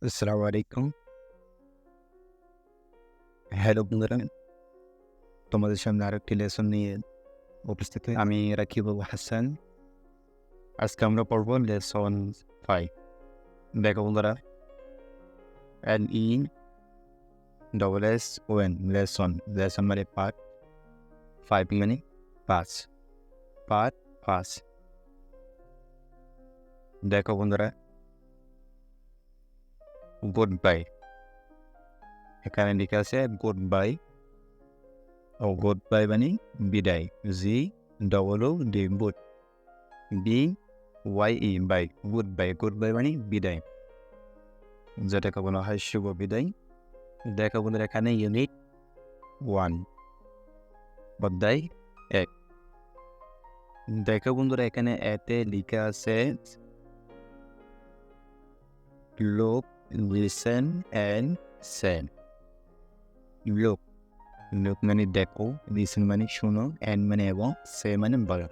আসসালামু আলাইকুম। হ্যালো বন্ধুরা, তোমাদের সামনে আরেকটি লেসন নিয়ে উপস্থিত হই। আমি রাকিব আবু হাসান। আজকে আমরা পড়ব লেসন 5। দেখো বন্ধুরা, LESSON লেসন। লেসন মানে পাঠ, 5 মানে 5, পাঠ 5। দেখো বন্ধুরা, গুড বাই। এখানে লেখা আছে গুড বাই ও গুড বাই মানে বিদায়। GOOD good, BYE bye, good bye. Good bye মানে বিদায়, যেটাকে বলা হয় শুভ বিদায়। দেখো বন্ধুরা, এখানে ইউনিট 1 অধ্যায় 1। দেখো বন্ধুরা, এখানে এতে লেখা আছে look, listen and Sen. Look, look মানে দেখো, লিসেন মানে শুনো, অ্যান্ড মানে এবং, সে মানে বলো।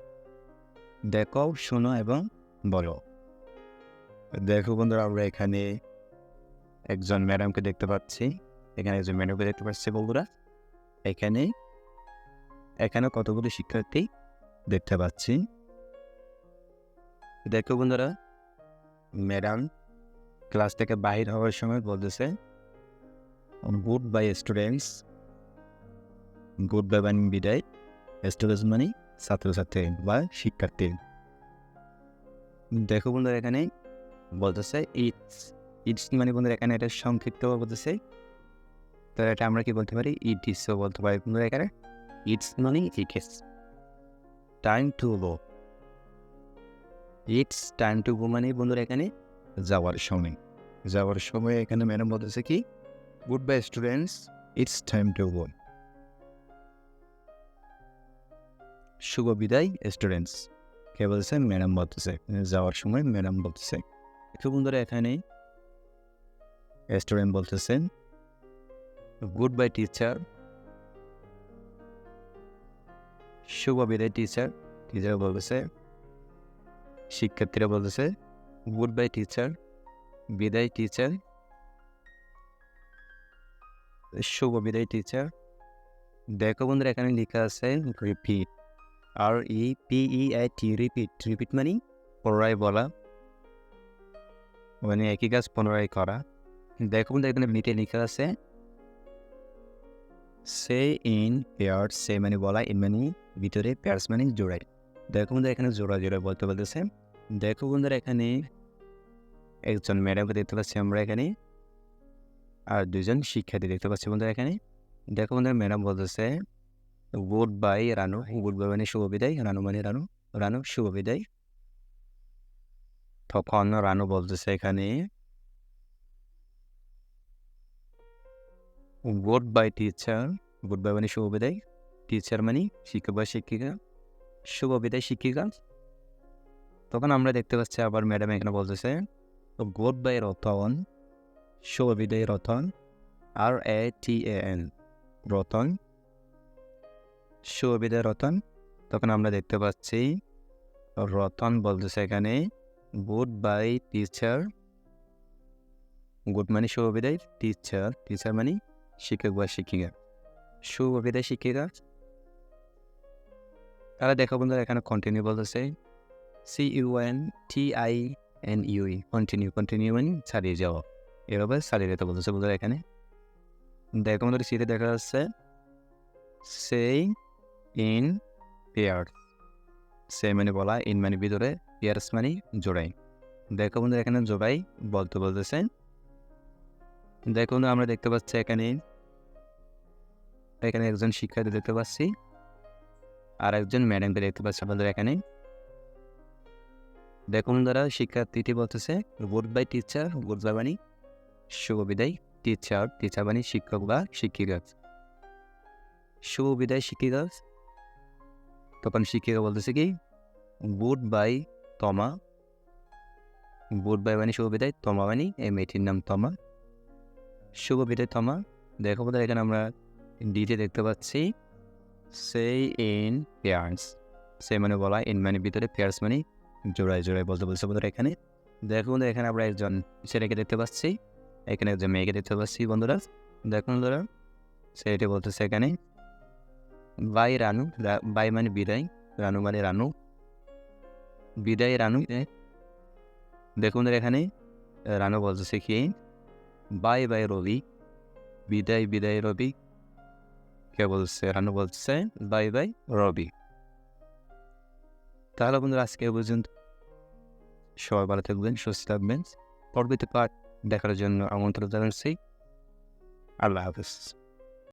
দেখো, শুনো এবং বলো। দেখো বন্ধুরা, আমরা এখানে একজন ম্যাডামকে দেখতে পাচ্ছি। এখানে একজন ম্যাডামকে দেখতে পাচ্ছি বন্ধুরা। এখানে এখানে কতগুলো শিক্ষার্থী দেখতে পাচ্ছি। দেখো বন্ধুরা, ম্যাডাম ক্লাস থেকে বাহির হওয়ার সময় বলতেছে good bye students. Good bye মানে বিদায়, স্টুডেন্টস মানে ছাত্রছাত্রী বা শিক্ষার্থী। দেখো বন্ধুরা, এখানে বলতেছে ইটস। ইটস মানে বন্ধুরা এখানে এটা সংক্ষিপ্ত বলতেছে, তো এটা আমরা কি বলতে পারি, ইট ইসও বলতে পারি বন্ধুরা। এখানে ইটস মানে it is time to go. It's time to go মানে বন্ধুরা এখানে যাওয়ার সময়। যাওয়ার সময় এখানে ম্যাডাম বলতেছে কি, goodbye students, it's time to go. শুভ বিদায় স্টুডেন্টস, কে বলছে, ম্যাডাম বলতেছে। যাওয়ার সময় ম্যাডাম বলতেছে। একটু বন্ধুরা, এখানে স্টুডেন্ট বলতেছেন গুড বাই টিচার। শুভ বিদায় টিচার, টিচার বলতেছে। শিক্ষার্থীরা বলতেছে গুড বাই টিচার, বিদায় টিচার, শুভ বিদায় টিচার। দেখো বন্ধুরা, এখানে লেখা আছে রিপিট, REPEAT, রিপিট। রিপিট মানে পুনরায় বলা, মানে একই কাজ পুনরায় করা। দেখো বন্ধুরা, এখানে মিটে লেখা আছে সে ইন পেয়ার। সে মানে বলা, ইন মানে ভিতরে, পেয়ার্স মানে জোড়াই। দেখো বন্ধুরা, এখানে জোড়া জোড়া বলতে বলতেছে। দেখো বন্ধুরা, এখানে একজন ম্যাডামকে দেখতে পাচ্ছি আমরা এখানে, আর দুজন শিক্ষার্থী দেখতে পাচ্ছি বন্ধুরা এখানে। দেখো বন্ধুরা, ম্যাডাম বলতেছে good bye Ranu. Good bye মানে শুভ বিদায়, রানু মানে রানু, রানু শুভ বিদায়। তখন রানু বলতেছে এখানে good bye teacher. Good bye মানে শুভ বিদায়, টিচার মানে শিক্ষক বা শিক্ষিকা, শুভ বিদায় শিক্ষিকা। তখন আমরা দেখতে পাচ্ছি আবার ম্যাডাম এখানে বলতেছে গুড বাই রতন, শুভ বিদায় রতন, RATAN রতন, শুভ বিদায় রতন। তখন আমরা দেখতে পাচ্ছি রতন বলতেছে এখানে গুড বাই টিচার। গুড মানে শুভ বিদায়, টিচার, টিচার মানে শিক্ষক বা শিক্ষিকা, শুভ বিদায় শিক্ষিকা। তাহলে দেখো বন্ধুরা, এখানে কন্টিনিউ বলতেছে CUNTINUE, কন্টিনিউ। কন্টিনিউ মানে চালিয়ে যাওয়া, এভাবে চালিয়ে যেতে বলতেছে বন্ধুরা এখানে। দেখো বন্ধুরা, সিটে দেখা যাচ্ছে সে ইন পেয়ার। সে মানে বলা, ইন মানে ভিতরে, পেয়ার্স মানে জোড়াই। দেখো বন্ধুরা, এখানে জোড়াই বলতে বলতেছে। দেখো বন্ধুরা, আমরা দেখতে পাচ্ছি এখানে এখানে একজন শিক্ষার্থী দেখতে পাচ্ছি, আর একজন ম্যাডামকে দেখতে পাচ্ছি আমাদের এখানে। দেখুন দ্বারা শিক্ষার্থীটি বলতেছে good bye teacher. Good bye মানে শুভ বিদায়, টিচার, টিচার মানে শিক্ষক বা শিক্ষিকা, শুভ বিদায় শিক্ষিকা। তখন শিক্ষিকা বলতেছে কি গুড বাই তমা। গুড বাই মানে শুভ বিদায়, তমা মানে এই মেয়েটির নাম তমা, শুভ বিদায় তমা। দেখো বোধহয় এখানে আমরা ডিতে দেখতে পাচ্ছি সে ইন পেয়ার্স। সে মানে বলা, ইন মানে ভিতরে, পেয়ার্স মানে জোড়ায় জোড়ায় বলতে বলছে বোধহয় এখানে। দেখো বন্ধু, এখানে আমরা একজন ছেলেকে দেখতে পাচ্ছি, এখানে যে মেয়েকে দেখতে পাচ্ছি বন্ধুরা, দেখুন বন্ধুরা, সেটি বলতেছে এখানে বাই রানু, বাই মানে বিদায়, রানু মানে রানু, বিদায় রানু। দেখুন এখানে রানু বলতেছে কি বাই বাই রবি, বিদায় বিদায় রবি। কে বলছে? রানু বলছে বাই বাই রবি। তাহলে বন্ধুরা আজকে পর্যন্ত, সবাই ভালো থাকবেন, সুস্থ থাকবেন। পরবর্তী পার্ট দেখার জন্য আমন্ত্রণ জানাচ্ছি। আল্লাহ হাফিজ।